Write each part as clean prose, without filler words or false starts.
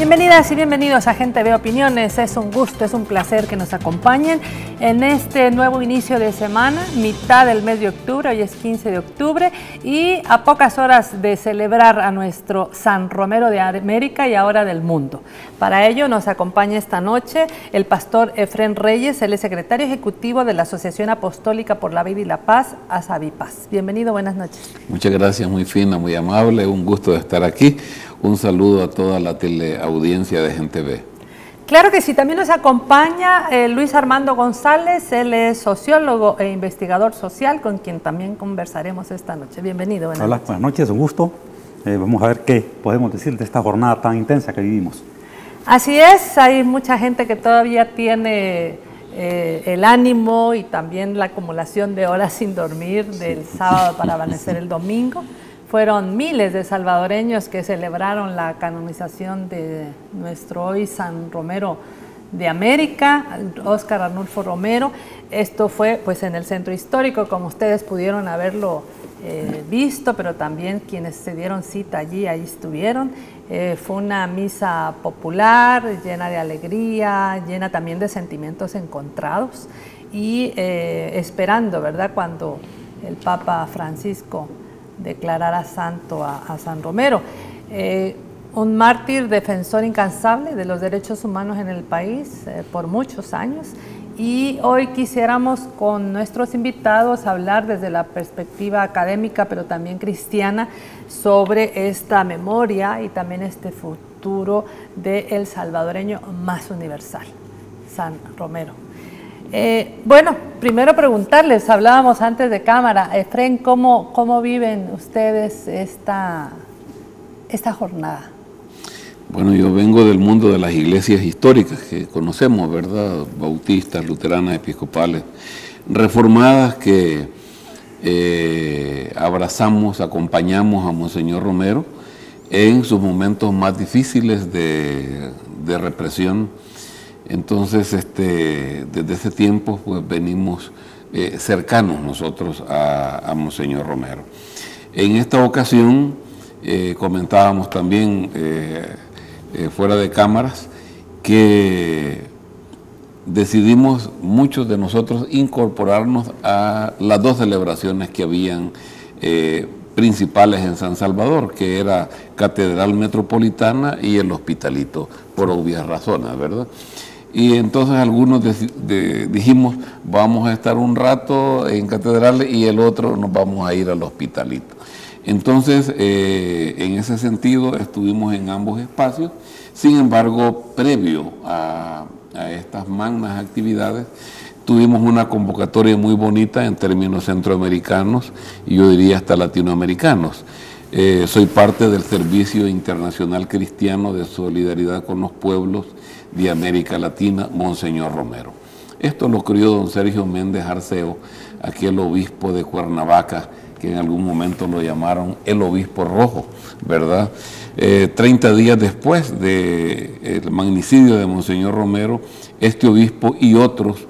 Bienvenidas y bienvenidos a Gente Ve Opiniones. Es un gusto, es un placer que nos acompañen en este nuevo inicio de semana, mitad del mes de octubre, hoy es 15 de octubre, y a pocas horas de celebrar a nuestro San Romero de América y ahora del mundo. Para ello nos acompaña esta noche el pastor Efrén Reyes, él es secretario ejecutivo de la Asociación Apostólica por la Vida y la Paz, ASAVIPAS. Bienvenido, buenas noches. Muchas gracias, muy fina, muy amable, un gusto de estar aquí. Un saludo a toda la teleaudiencia de Gente Ve. Claro que sí, también nos acompaña Luis Armando González, él es sociólogo e investigador social, con quien también conversaremos esta noche. Bienvenido. Hola, buenas noches, un gusto. Vamos a ver qué podemos decir de esta jornada tan intensa que vivimos. Así es, hay mucha gente que todavía tiene el ánimo y también la acumulación de horas sin dormir del sábado para amanecer el domingo. Fueron miles de salvadoreños que celebraron la canonización de nuestro hoy San Romero de América, Óscar Arnulfo Romero. Esto fue pues en el centro histórico, como ustedes pudieron haberlo visto, pero también quienes se dieron cita allí, ahí estuvieron. Fue una misa popular, llena de alegría, llena también de sentimientos encontrados y esperando, ¿verdad?, cuando el Papa Francisco declarara santo a San Romero, un mártir defensor incansable de los derechos humanos en el país por muchos años. Y hoy quisiéramos con nuestros invitados hablar desde la perspectiva académica, pero también cristiana, sobre esta memoria y también este futuro del salvadoreño más universal, San Romero. Bueno, primero preguntarles, hablábamos antes de cámara, Efrén, ¿cómo viven ustedes esta jornada? Bueno, yo vengo del mundo de las iglesias históricas que conocemos, ¿verdad? Bautistas, luteranas, episcopales, reformadas, que abrazamos, acompañamos a Monseñor Romero en sus momentos más difíciles de represión. Entonces, desde ese tiempo pues, venimos cercanos nosotros a Monseñor Romero. En esta ocasión comentábamos también fuera de cámaras que decidimos muchos de nosotros incorporarnos a las dos celebraciones que habían principales en San Salvador, que era Catedral Metropolitana y el Hospitalito, por obvias razones, ¿verdad? Y entonces algunos dijimos, vamos a estar un rato en Catedral y el otro nos vamos a ir al Hospitalito. Entonces, en ese sentido, estuvimos en ambos espacios. Sin embargo, previo a estas magnas actividades, tuvimos una convocatoria muy bonita en términos centroamericanos y yo diría hasta latinoamericanos. Soy parte del Servicio Internacional Cristiano de Solidaridad con los Pueblos de América Latina, Monseñor Romero. Esto lo crió don Sergio Méndez Arceo, aquel obispo de Cuernavaca, que en algún momento lo llamaron el obispo rojo, ¿verdad? 30 días después del magnicidio de Monseñor Romero, este obispo y otros,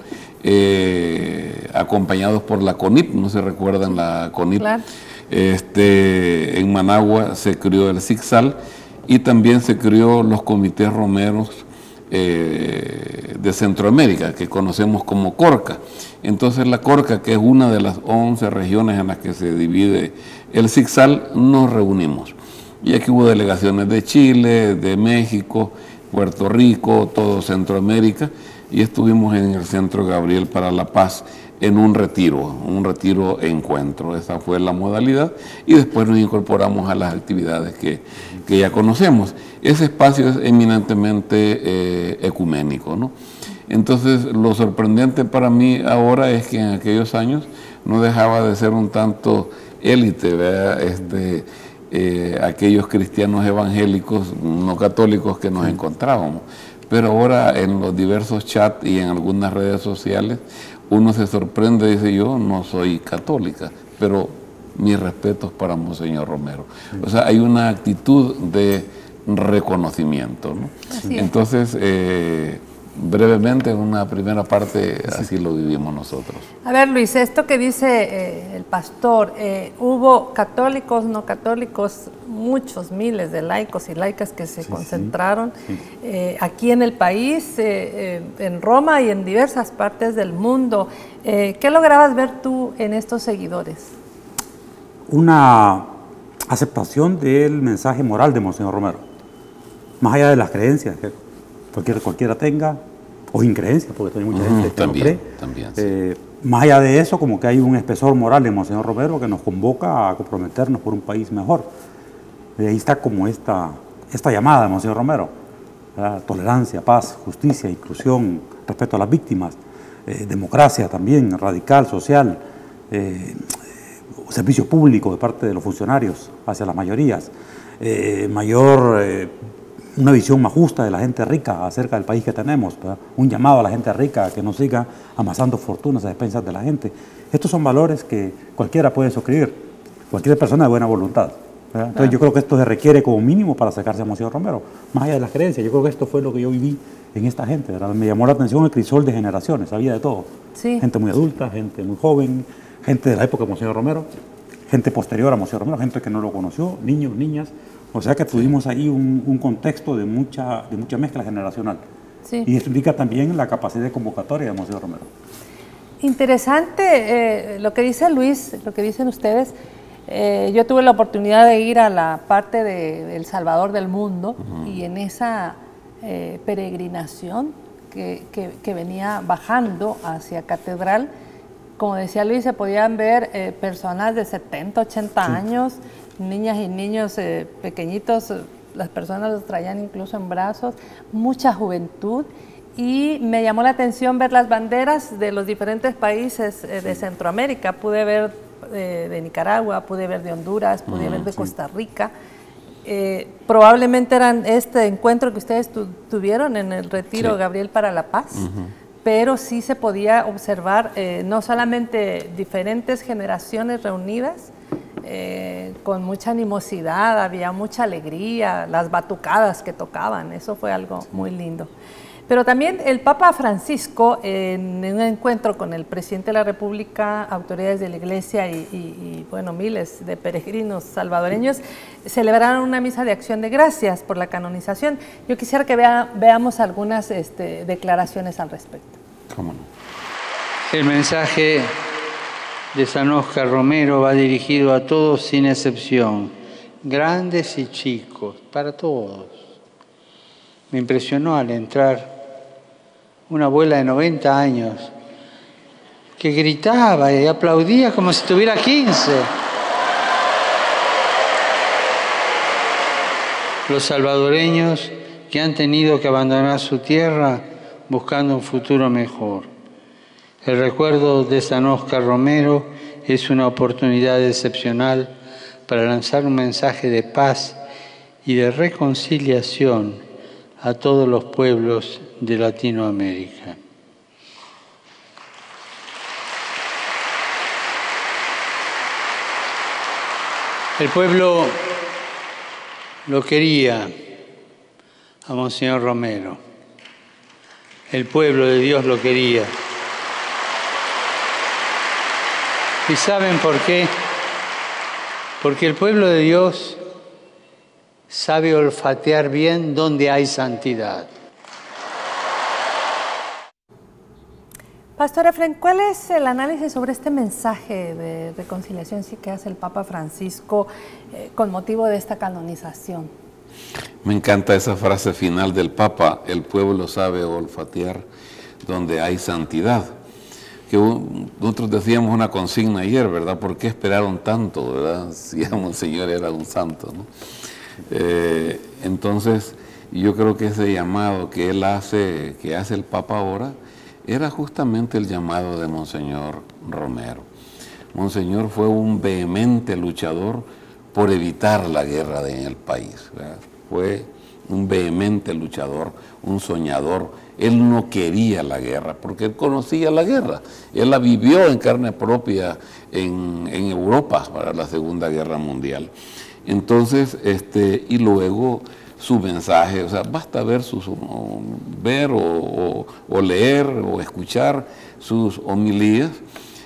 acompañados por la CONIP, ¿no se recuerdan la CONIP? Claro. En Managua se creó el CICSAL y también se creó los comités romeros de Centroamérica, que conocemos como CORCA. Entonces la CORCA, que es una de las 11 regiones en las que se divide el CICSAL, nos reunimos. Y aquí hubo delegaciones de Chile, de México, Puerto Rico, todo Centroamérica, y estuvimos en el Centro Gabriel para la Paz en un retiro encuentro. Esa fue la modalidad y después nos incorporamos a las actividades que ya conocemos. Ese espacio es eminentemente ecuménico, ¿no? Entonces, lo sorprendente para mí ahora es que en aquellos años no dejaba de ser un tanto élite, ¿verdad? Aquellos cristianos evangélicos, no católicos que nos encontrábamos. Pero ahora en los diversos chats y en algunas redes sociales, uno se sorprende y dice, yo no soy católica, pero mis respetos para Monseñor Romero. O sea, hay una actitud de reconocimiento, ¿no? Entonces, brevemente, en una primera parte, así lo vivimos nosotros. A ver, Luis, esto que dice el pastor, hubo católicos, no católicos, muchos miles de laicos y laicas que se concentraron aquí en el país, en Roma y en diversas partes del mundo. ¿Qué lograbas ver tú en estos seguidores? Una aceptación del mensaje moral de Monseñor Romero, más allá de las creencias que cualquiera tenga, o increencias, porque hay mucha gente que también, no cree. Más allá de eso, como que hay un espesor moral en Monseñor Romero que nos convoca a comprometernos por un país mejor. Y ahí está como esta llamada de Monseñor Romero: tolerancia, paz, justicia, inclusión, respeto a las víctimas, democracia también, radical, social, servicio público de parte de los funcionarios hacia las mayorías, una visión más justa de la gente rica acerca del país que tenemos, ¿verdad? Un llamado a la gente rica a que no siga amasando fortunas a expensas de la gente. Estos son valores que cualquiera puede suscribir, cualquier persona de buena voluntad, ¿verdad? Entonces yo creo que esto se requiere como mínimo para acercarse a Monseñor Romero, más allá de las creencias. Yo creo que esto fue lo que yo viví en esta gente, ¿verdad? Me llamó la atención el crisol de generaciones, había de todo. Sí. Gente muy adulta, gente muy joven, gente de la época de Monseñor Romero, gente posterior a Monseñor Romero, gente que no lo conoció, niños, niñas. O sea que tuvimos ahí un contexto de mucha mezcla generacional. Sí. Y eso indica también la capacidad de convocatoria de Monseñor Romero. Interesante lo que dice Luis, lo que dicen ustedes. Yo tuve la oportunidad de ir a la parte de El Salvador del mundo, y en esa peregrinación que venía bajando hacia Catedral, como decía Luis, se podían ver personas de 70, 80 años, niñas y niños pequeñitos, las personas los traían incluso en brazos, mucha juventud, y me llamó la atención ver las banderas de los diferentes países de Centroamérica. Pude ver de Nicaragua, pude ver de Honduras, pude ver de Costa Rica. Probablemente eran este encuentro que ustedes tuvieron en el Retiro Gabriel para la Paz, pero sí se podía observar no solamente diferentes generaciones reunidas, con mucha animosidad, había mucha alegría, las batucadas que tocaban, eso fue algo muy lindo. Pero también el Papa Francisco, en un encuentro con el presidente de la República, autoridades de la Iglesia y bueno, miles de peregrinos salvadoreños, celebraron una misa de acción de gracias por la canonización. Yo quisiera que veamos algunas declaraciones al respecto. ¿Cómo no? El mensaje de San Óscar Romero va dirigido a todos sin excepción, grandes y chicos, para todos. Me impresionó al entrar una abuela de 90 años que gritaba y aplaudía como si tuviera 15. Los salvadoreños que han tenido que abandonar su tierra buscando un futuro mejor. El recuerdo de San Óscar Romero es una oportunidad excepcional para lanzar un mensaje de paz y de reconciliación a todos los pueblos de Latinoamérica. El pueblo lo quería a Monseñor Romero. El pueblo de Dios lo quería. ¿Y saben por qué? Porque el pueblo de Dios sabe olfatear bien donde hay santidad. Pastor Efren, ¿cuál es el análisis sobre este mensaje de reconciliación que hace el Papa Francisco con motivo de esta canonización? Me encanta esa frase final del Papa: el pueblo sabe olfatear donde hay santidad. Que nosotros decíamos una consigna ayer, ¿verdad? ¿Por qué esperaron tanto, verdad? Si ya Monseñor era un santo, ¿no? Entonces, yo creo que ese llamado que hace el Papa ahora, era justamente el llamado de Monseñor Romero. Monseñor fue un vehemente luchador por evitar la guerra en el país, ¿verdad? Fue un vehemente luchador, un soñador. Él no quería la guerra, porque él conocía la guerra. Él la vivió en carne propia en Europa para la Segunda Guerra Mundial. Entonces, y luego su mensaje, o sea, basta ver o leer o escuchar sus homilías.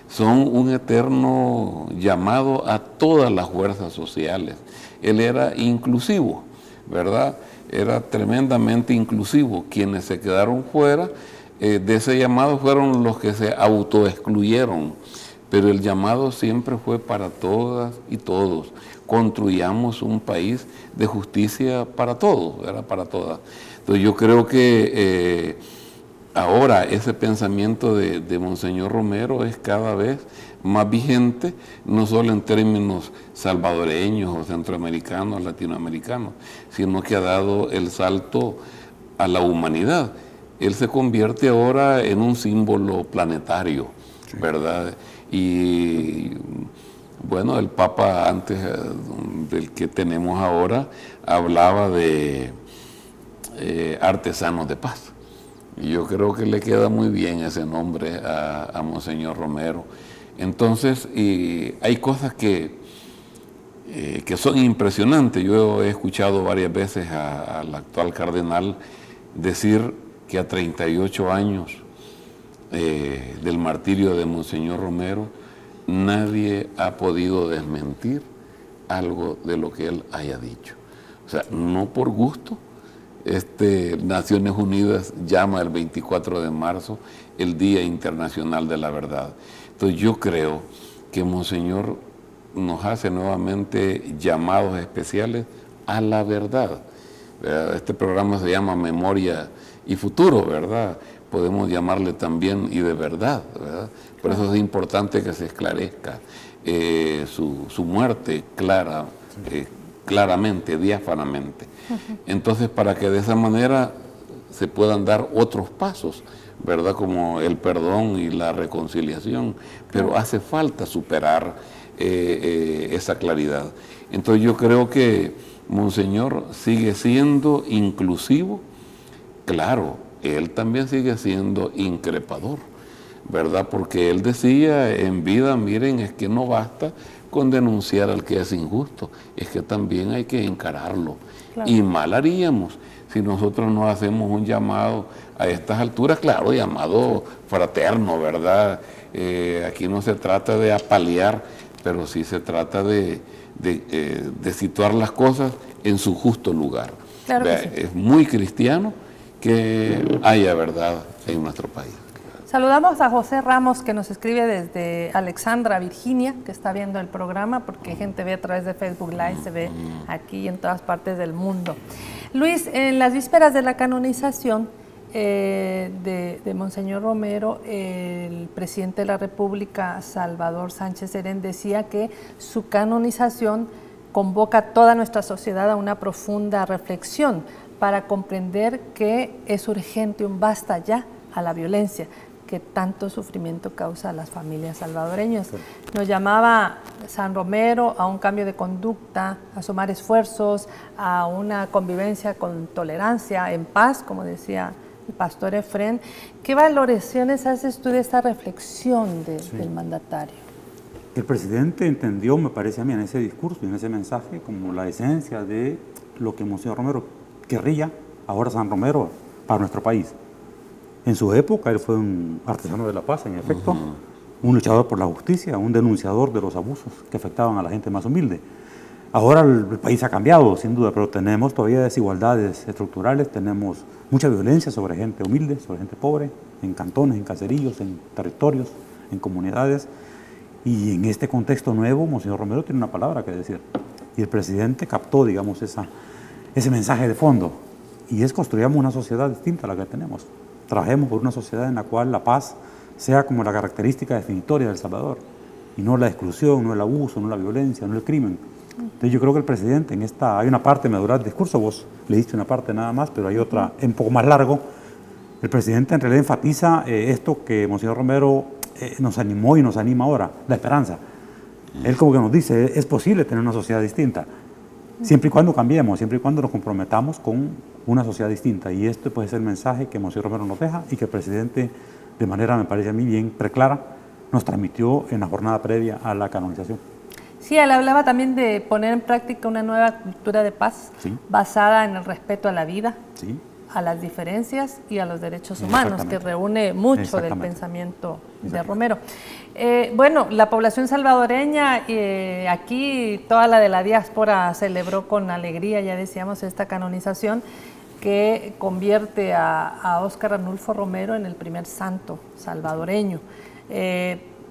Son un eterno llamado a todas las fuerzas sociales. Él era inclusivo, ¿verdad? Era tremendamente inclusivo. Quienes se quedaron fuera de ese llamado fueron los que se autoexcluyeron, pero el llamado siempre fue para todas y todos. Construyamos un país de justicia para todos, ¿verdad? Para todas. Entonces yo creo que ahora ese pensamiento de Monseñor Romero es cada vez más vigente, no solo en términos salvadoreños o centroamericanos, latinoamericanos, sino que ha dado el salto a la humanidad. Él se convierte ahora en un símbolo planetario, ¿verdad? Y bueno, el Papa antes del que tenemos ahora hablaba de artesanos de paz. Y yo creo que le queda muy bien ese nombre a Monseñor Romero. Entonces, hay cosas que son impresionantes. Yo he escuchado varias veces al actual cardenal decir que a 38 años del martirio de Monseñor Romero, nadie ha podido desmentir algo de lo que él haya dicho. O sea, no por gusto. Naciones Unidas llama el 24 de marzo el Día Internacional de la Verdad. Entonces yo creo que Monseñor nos hace nuevamente llamados especiales a la verdad. Este programa se llama Memoria y Futuro, ¿verdad? Podemos llamarle también y de verdad, ¿verdad? Por eso es importante que se esclarezca su muerte claramente, diáfanamente. Entonces, para que de esa manera se puedan dar otros pasos, ¿verdad? Como el perdón y la reconciliación, pero hace falta superar esa claridad. Entonces yo creo que Monseñor sigue siendo inclusivo. Claro, él también sigue siendo increpador, ¿verdad? Porque él decía en vida, miren, es que no basta con denunciar al que es injusto, es que también hay que encararlo. Claro. Y mal haríamos si nosotros no hacemos un llamado a estas alturas, claro, llamado fraterno, ¿verdad? Aquí no se trata de apalear, pero sí se trata de situar las cosas en su justo lugar. Claro que sí. Es muy cristiano que haya verdad en nuestro país. Saludamos a José Ramos, que nos escribe desde Alexandra, Virginia, que está viendo el programa, porque gente ve a través de Facebook Live, se ve aquí en todas partes del mundo. Luis, en las vísperas de la canonización de Monseñor Romero, el presidente de la República, Salvador Sánchez Serén, decía que su canonización convoca a toda nuestra sociedad a una profunda reflexión para comprender que es urgente un basta ya a la violencia que tanto sufrimiento causa a las familias salvadoreñas. Nos llamaba San Romero a un cambio de conducta, a sumar esfuerzos, a una convivencia con tolerancia, en paz, como decía el pastor Efrén. ¿Qué valoraciones haces tú de esta reflexión del mandatario? El presidente entendió, me parece a mí, en ese discurso y en ese mensaje, como la esencia de lo que Monseñor Romero querría, ahora San Romero, para nuestro país. En su época él fue un artesano de la paz, en efecto, un luchador por la justicia, un denunciador de los abusos que afectaban a la gente más humilde. Ahora el país ha cambiado, sin duda, pero tenemos todavía desigualdades estructurales, tenemos mucha violencia sobre gente humilde, sobre gente pobre, en cantones, en caseríos, en territorios, en comunidades. Y en este contexto nuevo, Monseñor Romero tiene una palabra que decir. Y el presidente captó, digamos, ese mensaje de fondo. Y es construyamos una sociedad distinta a la que tenemos. Trabajemos por una sociedad en la cual la paz sea como la característica definitoria de El Salvador. Y no la exclusión, no el abuso, no la violencia, no el crimen. Entonces yo creo que el presidente en esta, hay una parte, me duró el discurso, vos le diste una parte nada más, pero hay otra un poco más largo. El presidente en realidad enfatiza esto que Monseñor Romero nos animó y nos anima ahora, la esperanza. Él como que nos dice, es posible tener una sociedad distinta, siempre y cuando cambiemos, siempre y cuando nos comprometamos con una sociedad distinta. Y este puede ser el mensaje que Monseñor Romero nos deja y que el presidente, de manera, me parece a mí, bien preclara, nos transmitió en la jornada previa a la canonización. Sí, él hablaba también de poner en práctica una nueva cultura de paz basada en el respeto a la vida, a las diferencias y a los derechos humanos, que reúne mucho del pensamiento de Romero. Bueno, la población salvadoreña, aquí toda la de la diáspora celebró con alegría, ya decíamos, esta canonización que convierte a Óscar Arnulfo Romero en el primer santo salvadoreño.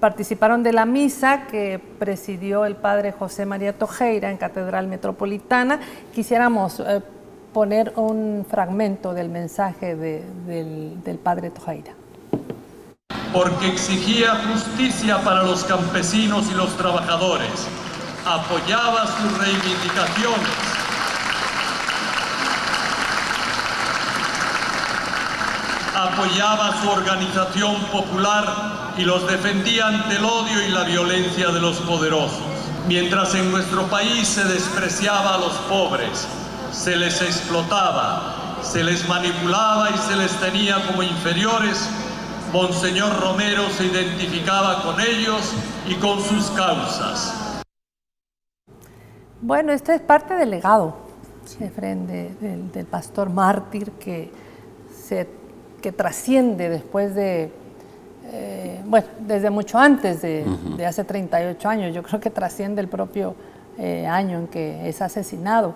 Participaron de la misa que presidió el padre José María Tojeira en Catedral Metropolitana. Quisiéramos poner un fragmento del mensaje del padre Tojeira. Porque exigía justicia para los campesinos y los trabajadores, apoyaba sus reivindicaciones, apoyaba su organización popular y los defendía ante el odio y la violencia de los poderosos. Mientras en nuestro país se despreciaba a los pobres, se les explotaba, se les manipulaba y se les tenía como inferiores, Monseñor Romero se identificaba con ellos y con sus causas. Bueno, esto es parte del legado, Efrén, del pastor mártir que trasciende después de, bueno, desde mucho antes de hace 38 años, yo creo que trasciende el propio año en que es asesinado.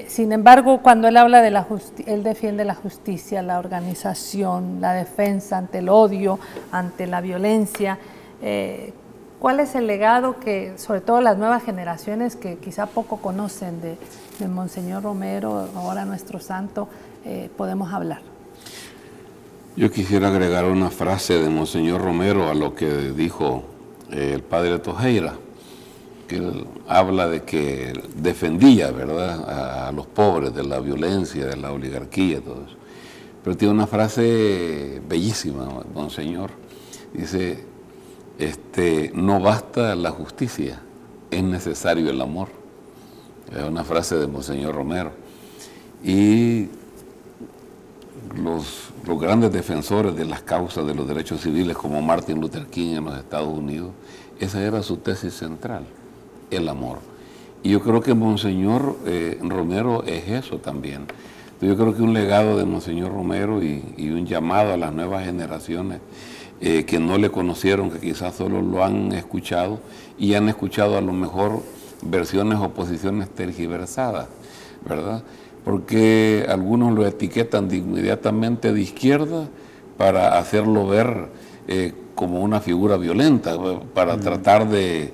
Sin embargo, cuando él habla de la justicia, él defiende la justicia, la organización, la defensa ante el odio, ante la violencia. ¿Cuál es el legado que, sobre todo las nuevas generaciones que quizá poco conocen de Monseñor Romero, ahora nuestro santo, podemos hablar? Yo quisiera agregar una frase de Monseñor Romero a lo que dijo el padre Tojeira, que él habla de que defendía, ¿verdad?, a los pobres de la violencia, de la oligarquía, todo eso. Pero tiene una frase bellísima, Monseñor. Dice, no basta la justicia, es necesario el amor. Es una frase de Monseñor Romero. Y los grandes defensores de las causas de los derechos civiles, como Martin Luther King en los Estados Unidos, esa era su tesis central, el amor. Y yo creo que Monseñor Romero es eso también. Yo creo que un legado de Monseñor Romero y un llamado a las nuevas generaciones que no le conocieron, que quizás solo lo han escuchado y han escuchado a lo mejor versiones o posiciones tergiversadas, ¿verdad? Porque algunos lo etiquetan inmediatamente de izquierda para hacerlo ver como una figura violenta, para tratar de,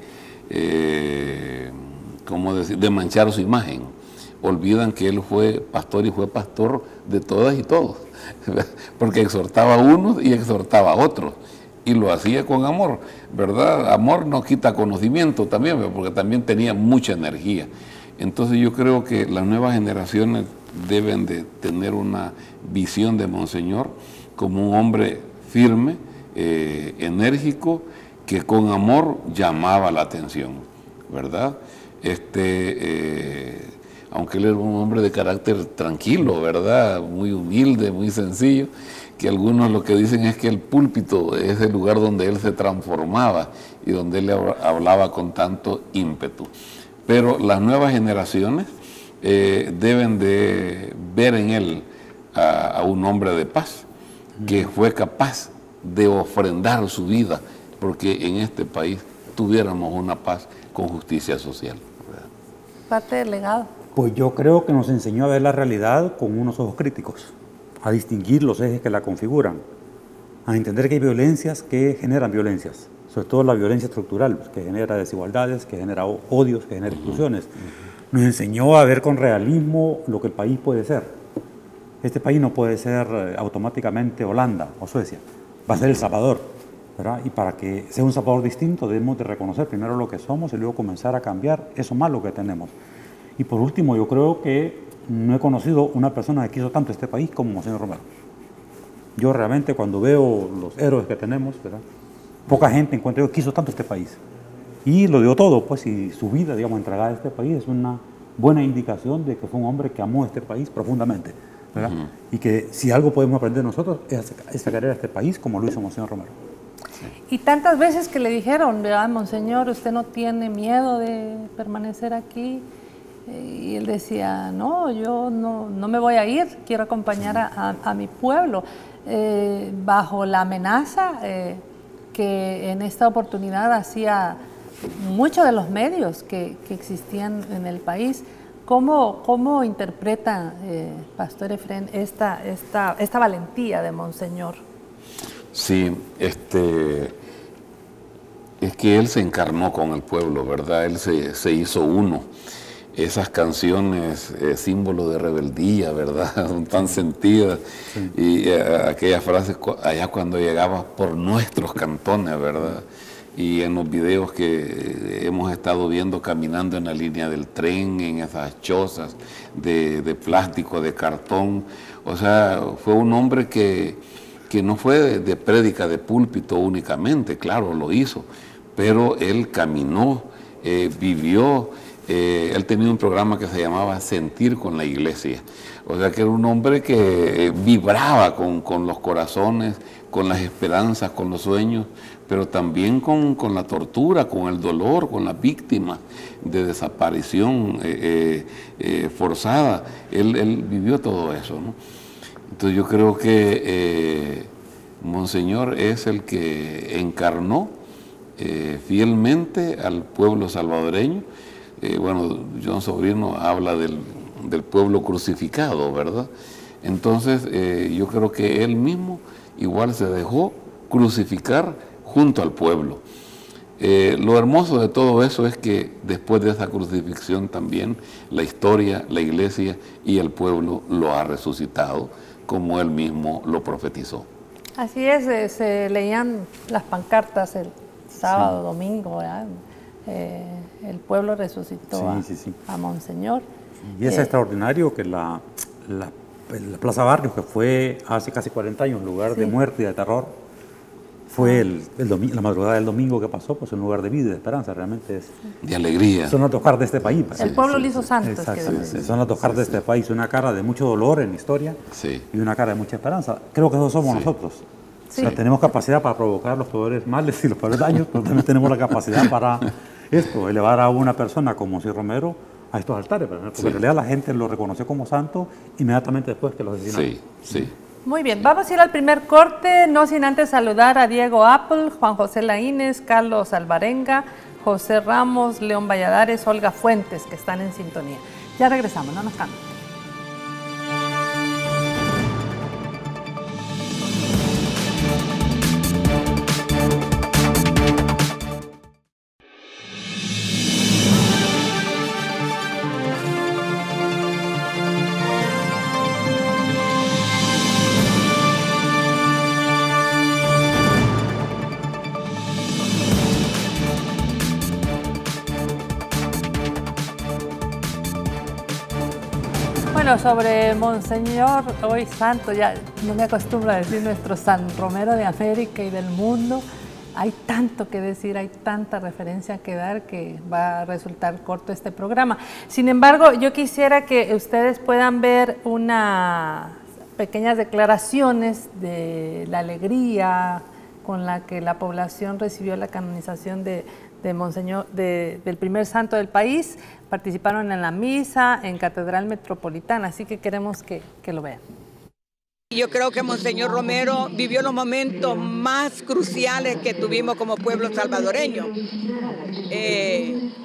¿cómo decir?, de manchar su imagen. Olvidan que él fue pastor y fue pastor de todas y todos, porque exhortaba a unos y exhortaba a otros, y lo hacía con amor, ¿verdad? Amor no quita conocimiento también, porque también tenía mucha energía. Entonces yo creo que las nuevas generaciones deben de tener una visión de Monseñor como un hombre firme, enérgico, que con amor llamaba la atención, ¿verdad? Aunque él era un hombre de carácter tranquilo, ¿verdad? Muy humilde, muy sencillo, que algunos lo que dicen es que el púlpito es el lugar donde él se transformaba y donde él hablaba con tanto ímpetu. Pero las nuevas generaciones deben de ver en él a un hombre de paz, que fue capaz de ofrendar su vida porque en este país tuviéramos una paz con justicia social. Parte del legado. Pues yo creo que nos enseñó a ver la realidad con unos ojos críticos, a distinguir los ejes que la configuran, a entender que hay violencias que generan violencias, sobre todo la violencia estructural, que genera desigualdades, que genera odios, que genera exclusiones. Nos enseñó a ver con realismo lo que el país puede ser. Este país no puede ser automáticamente Holanda o Suecia, va a ser El Salvador, ¿verdad? Y para que sea un Salvador distinto debemos de reconocer primero lo que somos y luego comenzar a cambiar eso malo que tenemos. Y por último, yo creo que no he conocido una persona que quiso tanto este país como Monseñor Romero. Yo realmente cuando veo los héroes que tenemos, ¿verdad?, poca gente encuentro yo quiso tanto este país. Y lo dio todo, pues, y su vida, digamos, entregada a este país es una buena indicación de que fue un hombre que amó este país profundamente, ¿verdad? Y que si algo podemos aprender nosotros es a querer a este país como lo hizo Monseñor Romero. Y tantas veces que le dijeron, ¿verdad, Monseñor, usted no tiene miedo de permanecer aquí? Y él decía, no, yo no me voy a ir, quiero acompañar a mi pueblo, bajo la amenaza que en esta oportunidad hacía muchos de los medios que existían en el país. ¿Cómo interpreta, Pastor Efrén, esta valentía de Monseñor? Sí, es que él se encarnó con el pueblo, ¿verdad? Él se hizo uno. Esas canciones, símbolo de rebeldía, ¿verdad? Son tan sentidas. Sí. Y aquellas frases allá cuando llegaba por nuestros cantones, ¿verdad? Y en los videos que hemos estado viendo caminando en la línea del tren, en esas chozas de plástico, de cartón. O sea, fue un hombre que no fue de prédica de púlpito únicamente, claro, lo hizo, pero él caminó, vivió. Él tenía un programa que se llamaba Sentir con la Iglesia. O sea que era un hombre que vibraba con los corazones, con las esperanzas, con los sueños, pero también con la tortura, con el dolor, con las víctimas de desaparición forzada. Él vivió todo eso, ¿no? Entonces yo creo que Monseñor es el que encarnó fielmente al pueblo salvadoreño. Bueno, John Sobrino habla del pueblo crucificado, ¿verdad? Entonces, yo creo que él mismo igual se dejó crucificar junto al pueblo. Lo hermoso de todo eso es que después de esa crucifixión también la historia, la iglesia y el pueblo lo ha resucitado, como él mismo lo profetizó. Así es, se leían las pancartas el sábado, sí, domingo, ¿verdad? El pueblo resucitó a Monseñor. Y es extraordinario que la Plaza Barrios, que fue hace casi 40 años un lugar de muerte y de terror, fue la madrugada del domingo que pasó, pues un lugar de vida y de esperanza, realmente es... De alegría. Son los tocar de este país. El pueblo lo hizo santo. Son los tocar de este país, una cara de mucho dolor en la historia y una cara de mucha esperanza. Creo que eso somos nosotros. O sea, tenemos capacidad para provocar los peores males y los peores daños, pero también tenemos la capacidad para elevar a una persona como Monseñor Romero a estos altares, porque en realidad la gente lo reconoció como santo inmediatamente después que lo asesinaron. Sí. Muy bien, vamos a ir al primer corte, no sin antes saludar a Diego Apple, Juan José Laínez, Carlos Alvarenga, José Ramos, León Valladares, Olga Fuentes, que están en sintonía. Ya regresamos, no nos cambien. Bueno, sobre Monseñor, hoy santo, ya no me acostumbro a decir nuestro San Romero de América y del mundo. Hay tanto que decir, hay tanta referencia que dar que va a resultar corto este programa. Sin embargo, yo quisiera que ustedes puedan ver unas pequeñas declaraciones de la alegría con la que la población recibió la canonización de Monseñor, del primer santo del país. Participaron en la misa en Catedral Metropolitana, así que queremos que lo vean. Yo creo que Monseñor Romero vivió los momentos más cruciales que tuvimos como pueblo salvadoreño,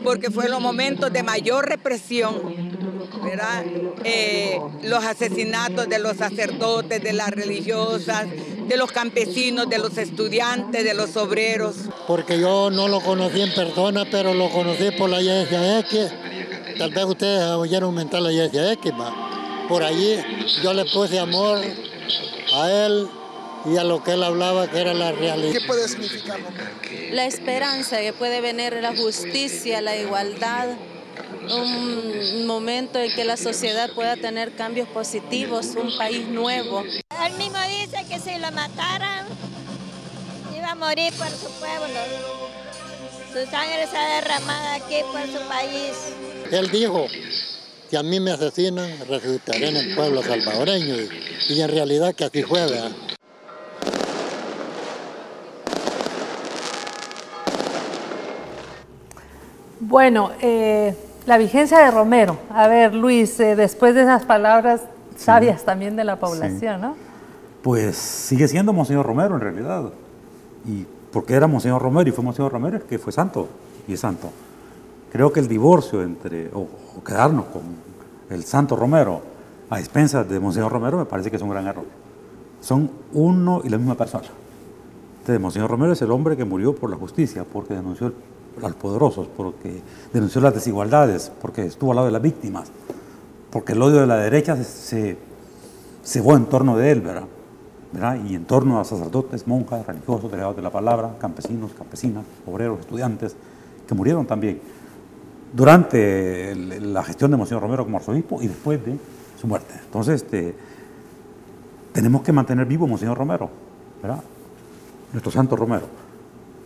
porque fue los momentos de mayor represión, ¿verdad? Los asesinatos de los sacerdotes, de las religiosas, de los campesinos, de los estudiantes, de los obreros. Porque yo no lo conocí en persona, pero lo conocí por la iglesia X. Tal vez ustedes oyeron mentar la iglesia X, por allí yo le puse amor a él y a lo que él hablaba, que era la realidad. ¿Qué puede significar? La esperanza, que puede venir la justicia, la igualdad, un momento en que la sociedad pueda tener cambios positivos, un país nuevo. Él mismo dice que si lo mataran, iba a morir por su pueblo. Su sangre se ha derramado aquí por su país. Él dijo: si a mí me asesinan, resucitaré en el pueblo salvadoreño. Y en realidad que así fue, ¿verdad? Bueno, la vigencia de Romero. A ver, Luis, después de esas palabras sabias también de la población, ¿no? Pues sigue siendo Monseñor Romero en realidad. ¿Y por qué era Monseñor Romero y fue Monseñor Romero? Es que fue santo y es santo. Creo que el divorcio entre, o quedarnos con el santo Romero a expensas de Monseñor Romero me parece que es un gran error. Son uno y la misma persona. Entonces, Monseñor Romero es el hombre que murió por la justicia, porque denunció a los poderosos, porque denunció las desigualdades, porque estuvo al lado de las víctimas, porque el odio de la derecha se cebó en torno de él, ¿verdad? Y en torno a sacerdotes, monjas, religiosos, delegados de la palabra, campesinos, campesinas, obreros, estudiantes, que murieron también durante la gestión de Monseñor Romero como arzobispo y después de su muerte. Entonces, tenemos que mantener vivo Monseñor Romero, ¿verdad? Nuestro santo Romero.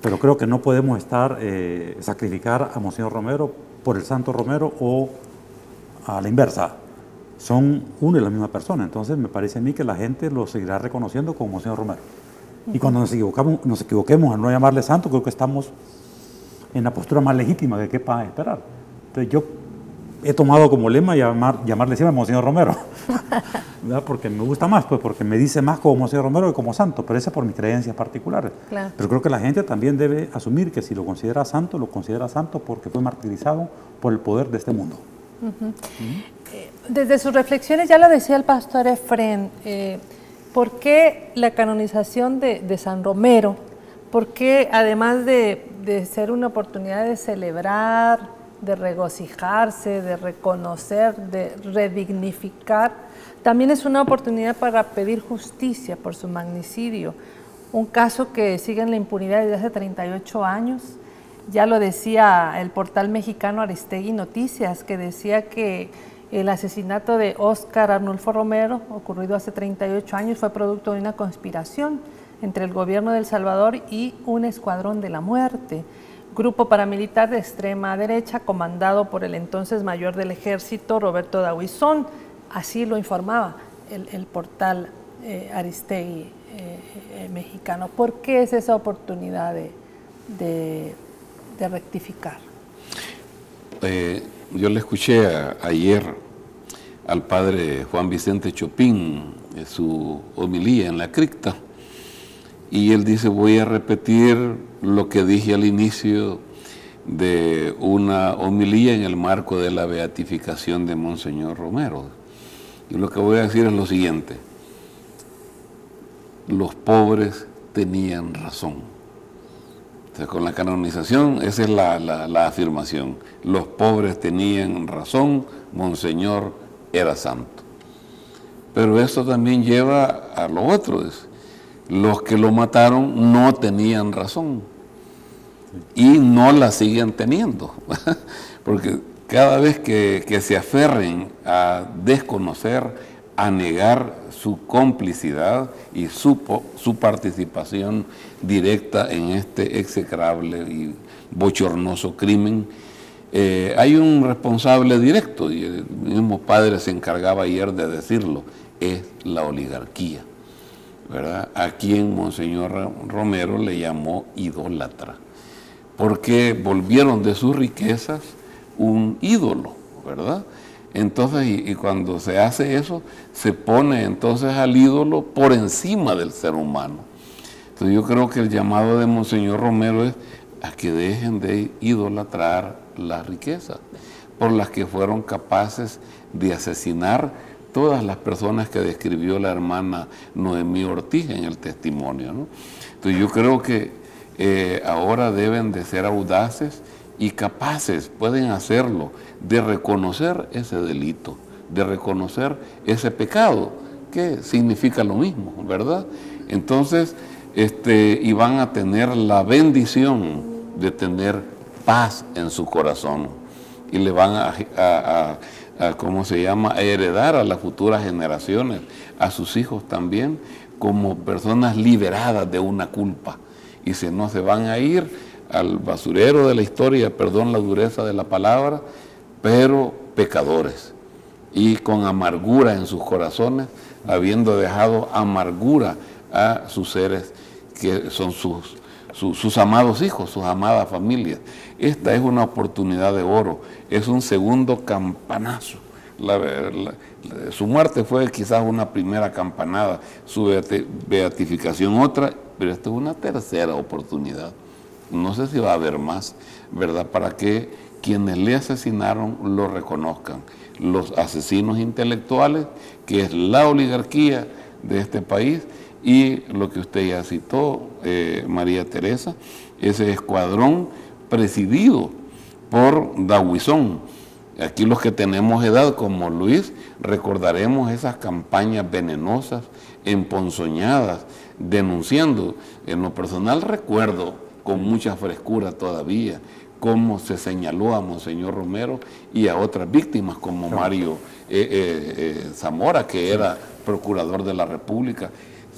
Pero creo que no podemos sacrificar a Monseñor Romero por el santo Romero o a la inversa. Son una y la misma persona. Entonces, me parece a mí que la gente lo seguirá reconociendo como Monseñor Romero. Y cuando nos equivoquemos al no llamarle santo, creo que estamos en la postura más legítima que quepa esperar. Entonces, yo he tomado como lema llamarle siempre Monseñor Romero, ¿verdad? Porque me gusta más, pues porque me dice más como Monseñor Romero que como santo, pero eso es por mis creencias particulares. Claro. Pero creo que la gente también debe asumir que si lo considera santo porque fue martirizado por el poder de este mundo. Desde sus reflexiones, ya lo decía el pastor Efrén, ¿por qué la canonización de San Romero? ¿Por qué, además de ser una oportunidad de celebrar, de regocijarse, de reconocer, de redignificar, también es una oportunidad para pedir justicia por su magnicidio? Un caso que sigue en la impunidad desde hace 38 años. Ya lo decía el portal mexicano Aristegui Noticias, que decía que el asesinato de Óscar Arnulfo Romero, ocurrido hace 38 años, fue producto de una conspiración entre el gobierno de El Salvador y un escuadrón de la muerte, grupo paramilitar de extrema derecha comandado por el entonces mayor del ejército, Roberto Dahuizón. Así lo informaba el portal Aristegui mexicano. ¿Por qué es esa oportunidad de rectificar? Yo le escuché ayer al padre Juan Vicente Chopin su homilía en la cripta, y él dice: voy a repetir lo que dije al inicio de una homilía en el marco de la beatificación de Monseñor Romero. Y lo que voy a decir es lo siguiente: los pobres tenían razón. O sea, con la canonización, esa es la afirmación. Los pobres tenían razón, Monseñor era santo. Pero esto también lleva a lo otro. Los que lo mataron no tenían razón y no la siguen teniendo. Porque cada vez que se aferren a desconocer, a negar su complicidad y su participación directa en este execrable y bochornoso crimen, hay un responsable directo, y el mismo padre se encargaba ayer de decirlo: es la oligarquía, ¿verdad? A quien Monseñor Romero le llamó idólatra, porque volvieron de sus riquezas un ídolo, ¿verdad? Entonces, y cuando se hace eso, se pone entonces al ídolo por encima del ser humano. Entonces yo creo que el llamado de Monseñor Romero es a que dejen de idolatrar la riqueza, por las que fueron capaces de asesinar todas las personas que describió la hermana Noemí Ortiz en el testimonio, ¿no? Entonces yo creo que ahora deben de ser audaces y capaces, pueden hacerlo, de reconocer ese delito, de reconocer ese pecado, que significa lo mismo, ¿verdad? Entonces, y van a tener la bendición de tener paz en su corazón, y le van a ¿cómo se llama?, a heredar a las futuras generaciones, a sus hijos también, como personas liberadas de una culpa, y no se van a ir al basurero de la historia, perdón la dureza de la palabra, pero pecadores y con amargura en sus corazones, habiendo dejado amargura a sus seres que son sus sus amados hijos, sus amadas familias. Esta es una oportunidad de oro, es un segundo campanazo. Su muerte fue quizás una primera campanada, su beatificación otra, pero esta es una tercera oportunidad. No sé si va a haber más, ¿verdad? Para que quienes le asesinaron lo reconozcan. Los asesinos intelectuales, que es la oligarquía de este país, y lo que usted ya citó, María Teresa, ese escuadrón presidido por Dahuizón. Aquí los que tenemos edad como Luis, recordaremos esas campañas venenosas, emponzoñadas, denunciando. En lo personal recuerdo con mucha frescura todavía cómo se señaló a Monseñor Romero y a otras víctimas como Mario Zamora, que era procurador de la República.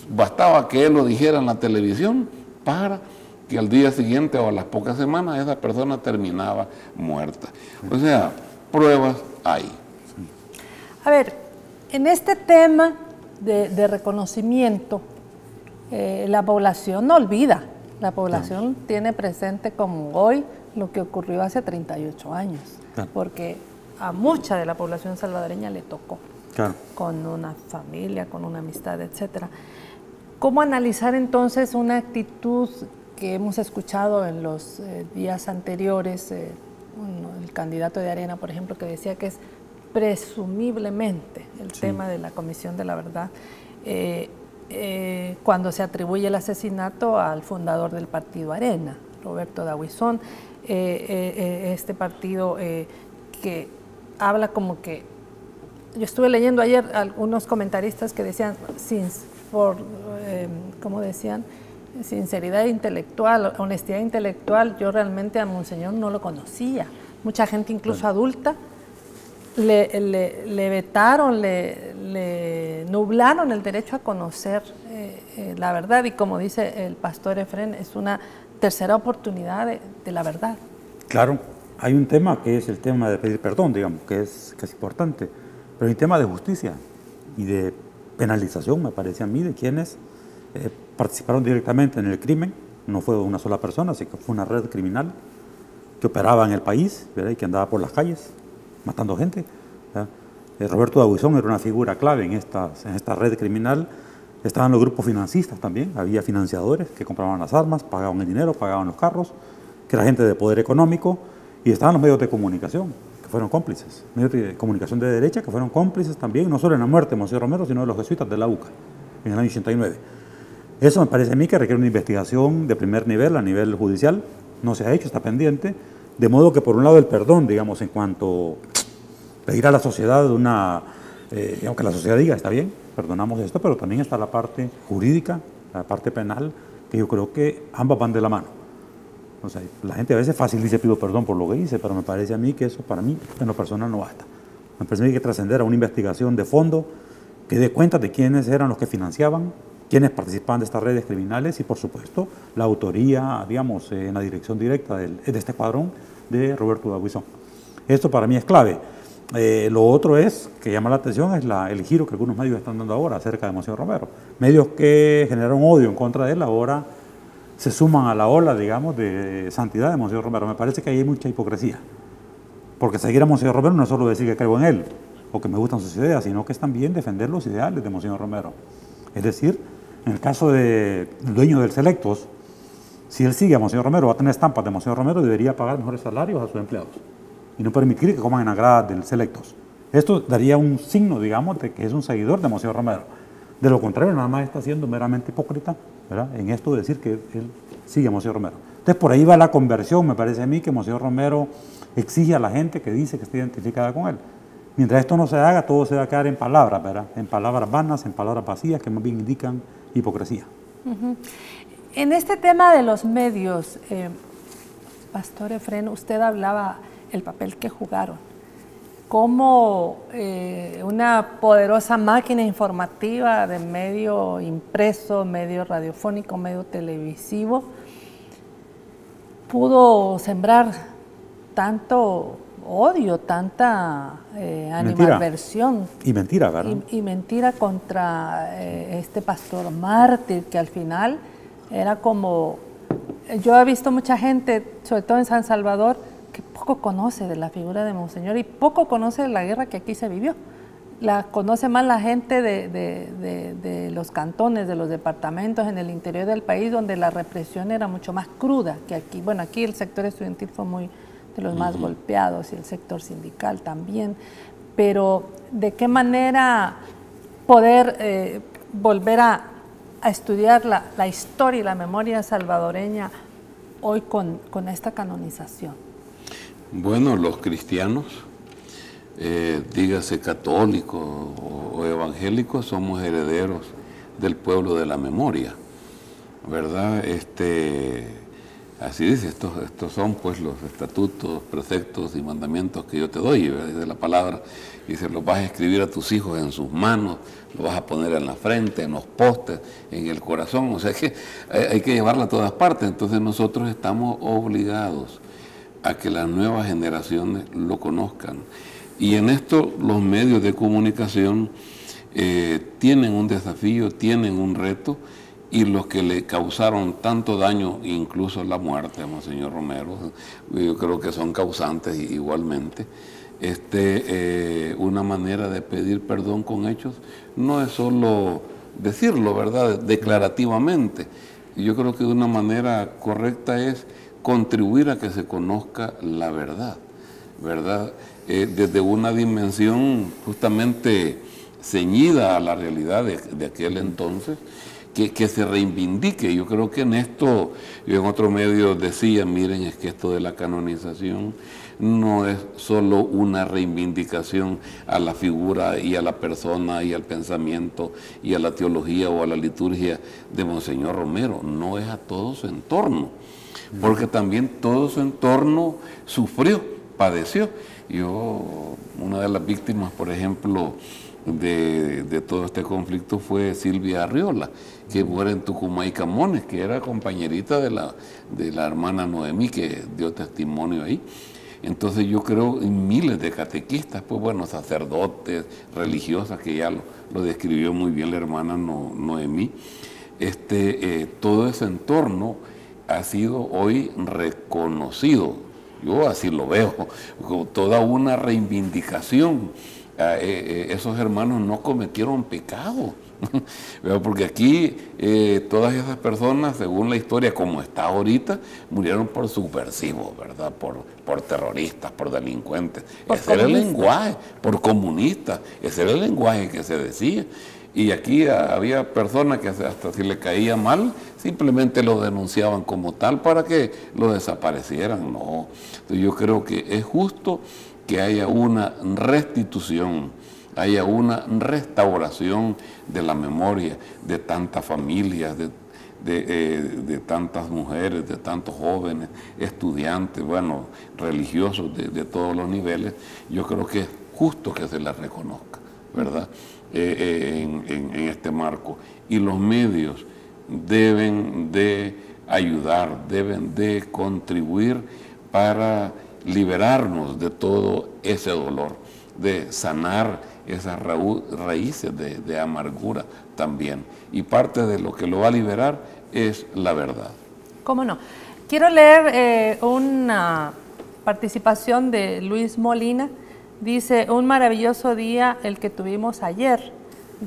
Bastaba que él lo dijera en la televisión para que al día siguiente o a las pocas semanas esa persona terminaba muerta. O sea, pruebas hay. A ver, en este tema de reconocimiento, la población no olvida, la población tiene presente como hoy lo que ocurrió hace 38 años, porque a mucha de la población salvadoreña le tocó, con una familia, con una amistad, etcétera. ¿Cómo analizar entonces una actitud que hemos escuchado en los días anteriores? El candidato de Arena, por ejemplo, que decía que es presumiblemente el tema de la Comisión de la Verdad, cuando se atribuye el asesinato al fundador del partido Arena, Roberto Dahuizón, este partido que habla como que, yo estuve leyendo ayer algunos comentaristas que decían, ¿cómo decían? Sinceridad intelectual, honestidad intelectual, yo realmente a Monseñor no lo conocía. Mucha gente, incluso adulta, le vetaron, le nublaron el derecho a conocer la verdad, y como dice el pastor Efrén, es una tercera oportunidad de la verdad. Claro, hay un tema que es el tema de pedir perdón, digamos, que es importante, pero hay un tema de justicia y de penalización, me parece a mí, de quienes participaron directamente en el crimen. No fue una sola persona, sino que fue una red criminal que operaba en el país, ¿verdad? Y que andaba por las calles matando gente, ¿verdad? Roberto Dahuizón era una figura clave en esta red criminal. Estaban los grupos financistas también, había financiadores que compraban las armas, pagaban el dinero, pagaban los carros, que era gente de poder económico, y estaban los medios de comunicación, que fueron cómplices, medios de comunicación de derecha, que fueron cómplices también, no solo en la muerte de Monseñor Romero, sino de los jesuitas de la UCA, en el año 89. Eso me parece a mí que requiere una investigación de primer nivel, a nivel judicial. No se ha hecho, está pendiente. De modo que, por un lado, el perdón, digamos, en cuanto pedir a la sociedad digamos que la sociedad diga, está bien, perdonamos esto, pero también está la parte jurídica, la parte penal, que yo creo que ambas van de la mano. O sea, la gente a veces fácil dice pido perdón por lo que hice, pero me parece a mí que eso, para mí, en lo personal, no basta. Me parece a mí que hay que trascender a una investigación de fondo que dé cuenta de quiénes eran los que financiaban, quienes participaban de estas redes criminales y, por supuesto, la autoría, digamos, en la dirección directa de este escuadrón de Roberto Dahuizón. Esto para mí es clave. Lo otro es, que llama la atención, es el giro que algunos medios están dando ahora acerca de Monseñor Romero. Medios que generaron odio en contra de él ahora se suman a la ola, digamos, de santidad de Monseñor Romero. Me parece que ahí hay mucha hipocresía. Porque seguir a Monseñor Romero no es solo decir que creo en él o que me gustan sus ideas, sino que es también defender los ideales de Monseñor Romero. Es decir, en el caso del dueño del Selectos, si él sigue a Monseñor Romero, va a tener estampas de Monseñor Romero, debería pagar mejores salarios a sus empleados y no permitir que coman en la grada del Selectos. Esto daría un signo, digamos, de que es un seguidor de Monseñor Romero. De lo contrario, nada más está siendo meramente hipócrita, ¿verdad?, en esto de decir que él sigue a Monseñor Romero. Entonces, por ahí va la conversión, me parece a mí, que Monseñor Romero exige a la gente que dice que está identificada con él. Mientras esto no se haga, todo se va a quedar en palabras, ¿verdad?, en palabras vanas, en palabras vacías, que más bien indican hipocresía. En este tema de los medios, Pastor Efrén, usted hablaba el papel que jugaron, cómo una poderosa máquina informativa de medio impreso, medio radiofónico, medio televisivo, pudo sembrar tanto odio, tanta animadversión. Y mentira, ¿verdad? Y mentira contra este pastor mártir, que al final era como yo he visto mucha gente, sobre todo en San Salvador, que poco conoce de la figura de Monseñor y poco conoce de la guerra que aquí se vivió. La conoce más la gente de los cantones, de los departamentos en el interior del país, donde la represión era mucho más cruda que aquí. Bueno, aquí el sector estudiantil fue muy de los más golpeados y el sector sindical también. Pero ¿de qué manera poder volver a estudiar la historia y la memoria salvadoreña hoy con esta canonización? Bueno, los cristianos, dígase católicos o evangélicos, somos herederos del pueblo de la memoria, ¿verdad? Así dice, estos son pues los estatutos, preceptos y mandamientos que yo te doy, ¿verdad? Dice la palabra, dice, los vas a escribir a tus hijos en sus manos, los vas a poner en la frente, en los postes, en el corazón, o sea que hay que llevarla a todas partes. Entonces nosotros estamos obligados a que las nuevas generaciones lo conozcan. Y en esto los medios de comunicación tienen un desafío, tienen un reto, y los que le causaron tanto daño, incluso la muerte a Monseñor Romero, yo creo que son causantes igualmente. Una manera de pedir perdón con hechos no es solo decirlo, ¿verdad?, declarativamente. Yo creo que de una manera correcta es contribuir a que se conozca la verdad, ¿verdad? Desde una dimensión justamente ceñida a la realidad de aquel entonces, que se reivindique. Yo creo que en esto, yo en otro medio decía, miren, es que esto de la canonización no es solo una reivindicación a la figura y a la persona y al pensamiento y a la teología o a la liturgia de Monseñor Romero, no es a todo su entorno, porque también todo su entorno sufrió, padeció. Una de las víctimas, por ejemplo, de todo este conflicto fue Silvia Arriola, que muere en Tucumán y Camones, que era compañerita de la hermana Noemí, que dio testimonio ahí. Entonces yo creo en miles de catequistas, pues bueno, sacerdotes, religiosas, que ya lo describió muy bien la hermana Noemí. Todo ese entorno ha sido hoy reconocido, yo así lo veo, como toda una reivindicación. Esos hermanos no cometieron pecado, porque aquí todas esas personas, según la historia como está ahorita, murieron por subversivos, ¿verdad? Por terroristas, por delincuentes. Ese era el lenguaje, por comunistas, ese era el lenguaje que se decía. Y aquí había personas que hasta si le caía mal, simplemente lo denunciaban como tal para que lo desaparecieran. No, entonces yo creo que es justo que haya una restitución, haya una restauración de la memoria de tantas familias, de tantas mujeres, de tantos jóvenes, estudiantes, bueno, religiosos de todos los niveles. Yo creo que es justo que se les reconozca, ¿verdad?, en este marco. Y los medios deben de ayudar, deben de contribuir para liberarnos de todo ese dolor, de sanar esas raíces de amargura también. Y parte de lo que lo va a liberar es la verdad. ¿Cómo no? Quiero leer una participación de Luis Molina. Dice, un maravilloso día el que tuvimos ayer,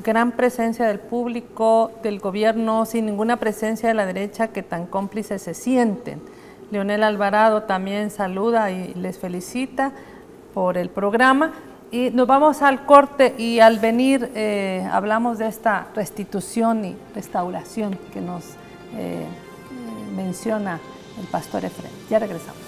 gran presencia del público, del gobierno, sin ninguna presencia de la derecha que tan cómplices se sienten. Leonel Alvarado también saluda y les felicita por el programa. Y nos vamos al corte y al venir hablamos de esta restitución y restauración que nos menciona el pastor Efrén. Ya regresamos.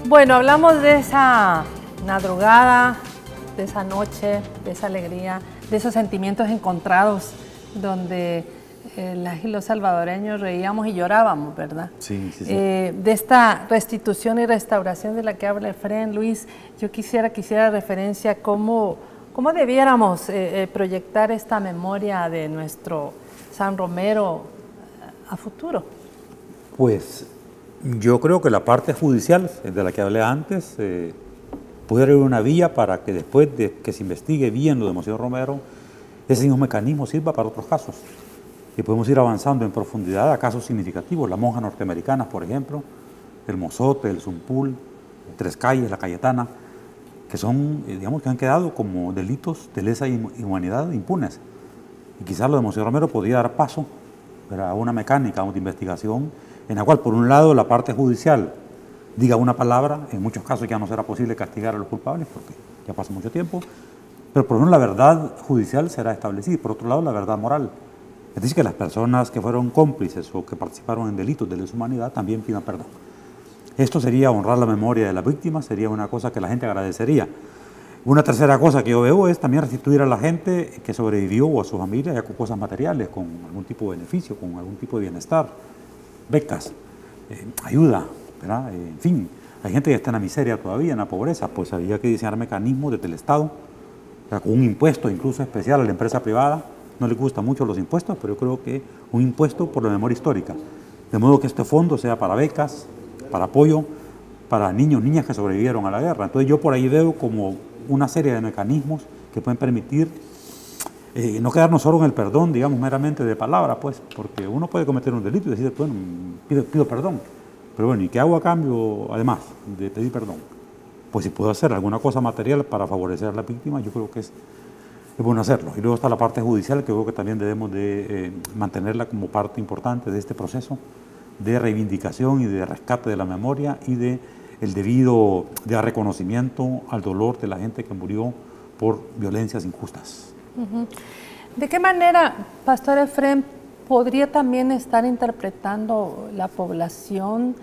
Bueno, hablamos de esa madrugada, de esa noche, de esa alegría, de esos sentimientos encontrados, donde y los salvadoreños reíamos y llorábamos, ¿verdad? Sí, sí, sí. De esta restitución y restauración de la que habla Efrén, Luis, yo quisiera referencia cómo debiéramos proyectar esta memoria de nuestro San Romero a futuro. Pues yo creo que la parte judicial, de la que hablé antes, pudiera haber una vía para que después de que se investigue bien lo de Monseñor Romero, ese mismo mecanismo sirva para otros casos. Y podemos ir avanzando en profundidad a casos significativos. Las monjas norteamericanas, por ejemplo, el Mozote, el Zumpul, Tres Calles, la Cayetana, que son, digamos, que han quedado como delitos de lesa inhumanidad impunes. Y quizás lo de Monseñor Romero podría dar paso a una mecánica de investigación en la cual, por un lado, la parte judicial diga una palabra, en muchos casos ya no será posible castigar a los culpables porque ya pasa mucho tiempo, pero por un lado la verdad judicial será establecida y por otro lado la verdad moral. Es decir, que las personas que fueron cómplices o que participaron en delitos de lesa humanidad también pidan perdón. Esto sería honrar la memoria de las víctimas, sería una cosa que la gente agradecería. Una tercera cosa que yo veo es también restituir a la gente que sobrevivió o a su familia ya con cosas materiales, con algún tipo de beneficio, con algún tipo de bienestar, becas, ayuda, ¿verdad? En fin, hay gente que está en la miseria todavía, en la pobreza, pues había que diseñar mecanismos desde el Estado, o sea, con un impuesto incluso especial a la empresa privada. No le gustan mucho los impuestos, pero yo creo que un impuesto por la memoria histórica, de modo que este fondo sea para becas, para apoyo, para niños, niñas que sobrevivieron a la guerra. Entonces yo por ahí veo como una serie de mecanismos que pueden permitir no quedarnos solo en el perdón, digamos, meramente de palabra, pues, porque uno puede cometer un delito y decir, bueno, pido perdón, pero bueno, ¿y qué hago a cambio, además de pedir perdón? Pues si puedo hacer alguna cosa material para favorecer a la víctima, yo creo que es bueno hacerlo. Y luego está la parte judicial, que creo que también debemos de mantenerla como parte importante de este proceso de reivindicación y de rescate de la memoria y de el debido reconocimiento al dolor de la gente que murió por violencias injustas. ¿De qué manera, Pastor Efrén, podría también estar interpretando la población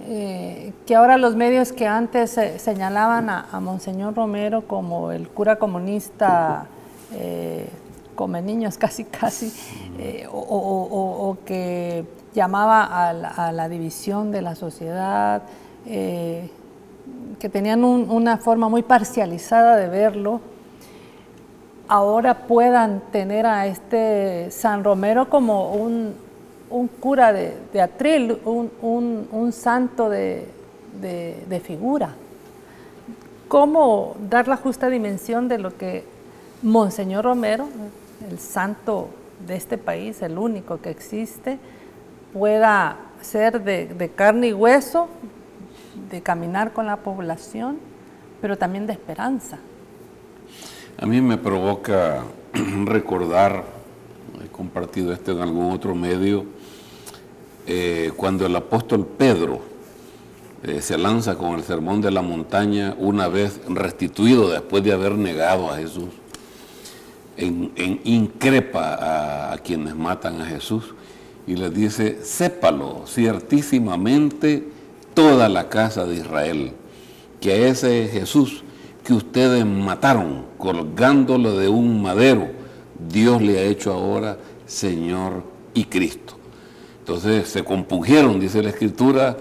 que ahora los medios que antes señalaban a Monseñor Romero como el cura comunista come niños casi, o que llamaba a la división de la sociedad, que tenían una forma muy parcializada de verlo, ahora puedan tener a este San Romero como un cura de atril, un santo de figura? ¿Cómo dar la justa dimensión de lo que Monseñor Romero, el santo de este país, el único que existe, pueda ser de carne y hueso, de caminar con la población, pero también de esperanza? A mí me provoca recordar, he compartido esto en algún otro medio, cuando el apóstol Pedro se lanza con el sermón de la montaña, una vez restituido después de haber negado a Jesús, increpa a quienes matan a Jesús y les dice: sépalo ciertísimamente toda la casa de Israel, que a ese Jesús que ustedes mataron colgándolo de un madero, Dios le ha hecho ahora Señor y Cristo. Entonces se compungieron, dice la Escritura,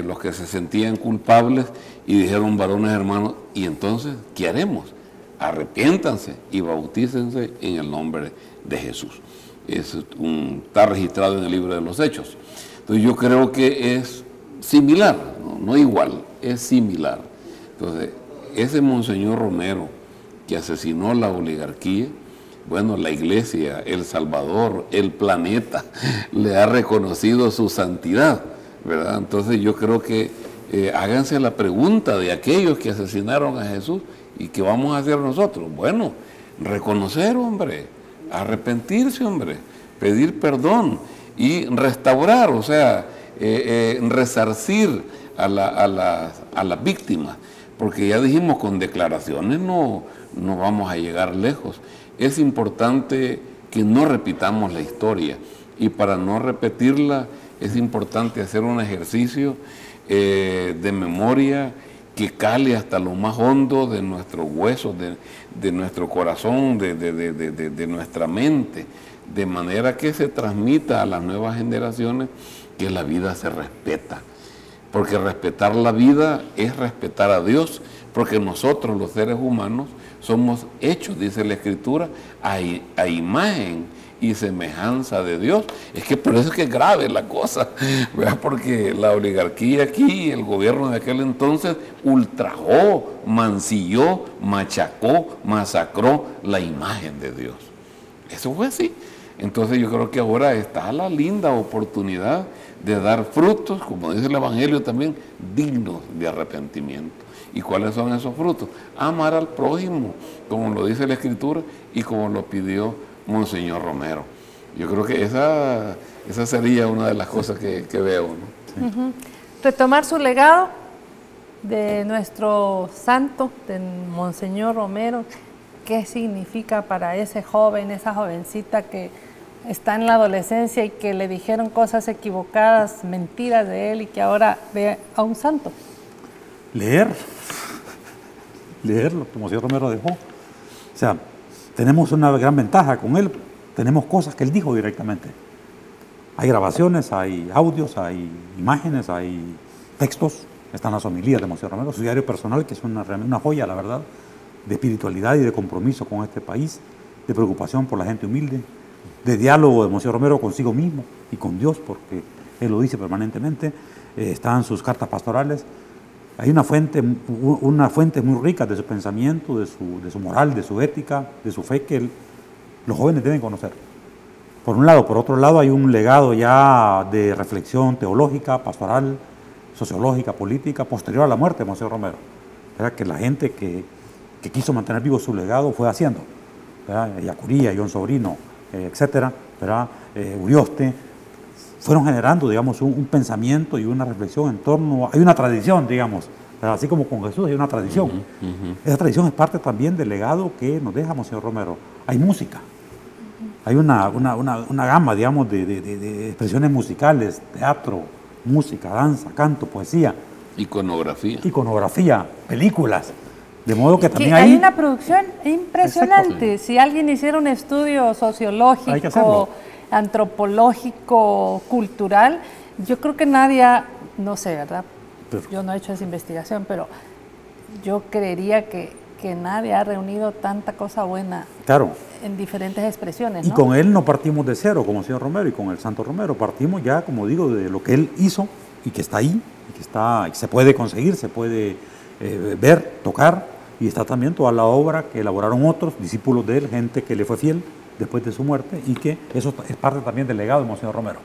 los que se sentían culpables y dijeron: varones hermanos, ¿y entonces qué haremos? Arrepiéntanse y bautícense en el nombre de Jesús. Está registrado en el libro de los Hechos. Entonces yo creo que es similar, no igual, es similar. Entonces, ese Monseñor Romero que asesinó la oligarquía, bueno, la Iglesia, El Salvador, el planeta, le ha reconocido su santidad, ¿verdad? Entonces yo creo que háganse la pregunta de aquellos que asesinaron a Jesús: ¿y qué vamos a hacer nosotros? Bueno, reconocer, hombre, arrepentirse, hombre, pedir perdón y restaurar, o sea, resarcir a las víctimas, porque ya dijimos, con declaraciones no vamos a llegar lejos. Es importante que no repitamos la historia, y para no repetirla es importante hacer un ejercicio de memoria que cale hasta lo más hondo de nuestros huesos, de nuestro corazón, de nuestra mente, de manera que se transmita a las nuevas generaciones que la vida se respeta. Porque respetar la vida es respetar a Dios, porque nosotros los seres humanos somos hechos, dice la Escritura, a imagen y semejanza de Dios. Es que por eso es que es grave la cosa, ¿verdad? Porque la oligarquía aquí, el gobierno de aquel entonces, ultrajó, mancilló, machacó, masacró la imagen de Dios. Eso fue así. Entonces yo creo que ahora está la linda oportunidad de dar frutos, como dice el Evangelio también, dignos de arrepentimiento. ¿Y cuáles son esos frutos? Amar al prójimo, como lo dice la Escritura y como lo pidió Monseñor Romero. Yo creo que esa sería una de las cosas que veo, ¿no? Sí. Retomar su legado de nuestro santo, de Monseñor Romero. ¿Qué significa para ese joven, esa jovencita que está en la adolescencia y que le dijeron cosas equivocadas, mentiras de él y que ahora ve a un santo? Leer lo que Monseñor Romero dejó. O sea, tenemos una gran ventaja con él, tenemos cosas que él dijo directamente. Hay grabaciones, hay audios, hay imágenes, hay textos, están las homilías de Monseñor Romero, su diario personal, que es una joya, la verdad, de espiritualidad y de compromiso con este país, de preocupación por la gente humilde, de diálogo de Monseñor Romero consigo mismo y con Dios, porque él lo dice permanentemente. Están sus cartas pastorales. Hay una fuente muy rica de su pensamiento, de su moral, de su ética, de su fe, que los jóvenes deben conocer. Por un lado. Por otro lado, hay un legado ya de reflexión teológica, pastoral, sociológica, política, posterior a la muerte de Monseñor Romero. ¿Verdad? Que la gente que quiso mantener vivo su legado fue haciendo. ¿Verdad? Yacuría, John Sobrino, etcétera, ¿verdad? Urioste, fueron generando, digamos, un pensamiento y una reflexión en torno. Hay una tradición, digamos, ¿verdad? Así como con Jesús hay una tradición. Esa tradición es parte también del legado que nos deja Monseñor Romero. Hay música, hay una gama, digamos, de expresiones musicales, teatro, música, danza, canto, poesía. Iconografía, películas. De modo que también hay una producción impresionante. Si alguien hiciera un estudio sociológico, antropológico, cultural, yo creo que nadie, no sé, ¿verdad? Yo no he hecho esa investigación, pero yo creería que nadie ha reunido tanta cosa buena en diferentes expresiones, ¿no? Y con él no partimos de cero, como el señor Romero y con el Santo Romero, partimos ya, como digo, de lo que él hizo y que está ahí, y que se puede conseguir, se puede ver, tocar, y está también toda la obra que elaboraron otros discípulos de él, gente que le fue fiel después de su muerte, y que eso es parte también del legado de Monseñor Romero.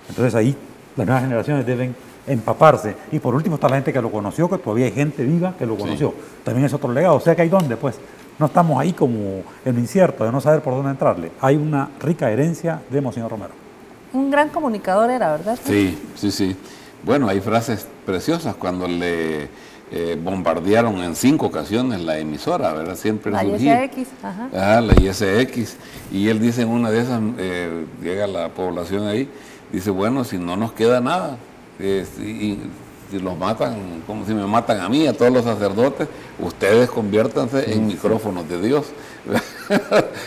Entonces ahí las nuevas generaciones deben empaparse. Y por último está la gente que lo conoció, que todavía hay gente viva que lo conoció. También es otro legado. O sea que hay dónde, pues. No estamos ahí como en lo incierto, de no saber por dónde entrarle. Hay una rica herencia de Monseñor Romero. Un gran comunicador era, ¿verdad? Sí. Bueno, hay frases preciosas cuando le bombardearon en 5 ocasiones la emisora, ¿verdad? Siempre la ISX, la ISX. Y él dice en una de esas, llega la población ahí, dice, bueno, si no nos queda nada, si los matan, como si me matan a mí, a todos los sacerdotes, ustedes conviértanse en micrófonos de Dios.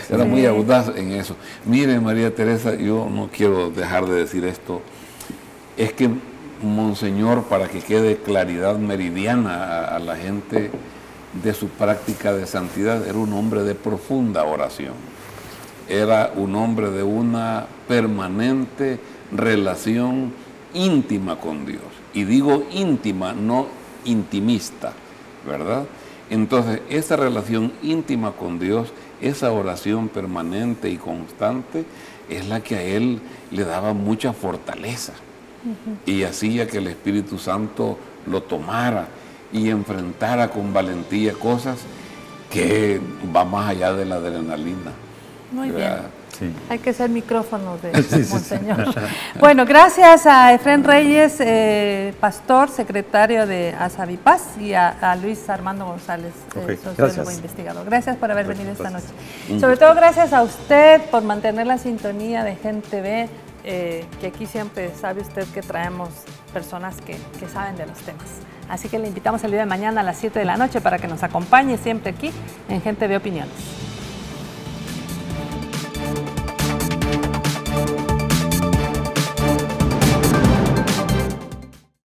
Era muy audaz en eso. Mire, María Teresa, yo no quiero dejar de decir esto, es que Monseñor, para que quede claridad meridiana a la gente de su práctica de santidad, era un hombre de profunda oración, era un hombre de una permanente relación íntima con Dios. Y digo íntima, no intimista, ¿verdad? Entonces, esa relación íntima con Dios, esa oración permanente y constante, es la que a él le daba mucha fortaleza. Y hacía que el Espíritu Santo lo tomara y enfrentara con valentía cosas que va más allá de la adrenalina. Muy bien. Sí. Hay que ser micrófonos de Monseñor. Bueno, gracias a Efrén Reyes, pastor, secretario de Asavipaz, y a Luis Armando González, sociólogo e investigador. Gracias por haber venido esta noche. Sobre todo gracias a usted por mantener la sintonía de Gente Ve, que aquí siempre sabe usted que traemos personas que saben de los temas. Así que le invitamos el día de mañana a las 7 de la noche para que nos acompañe siempre aquí en Gente de Opiniones.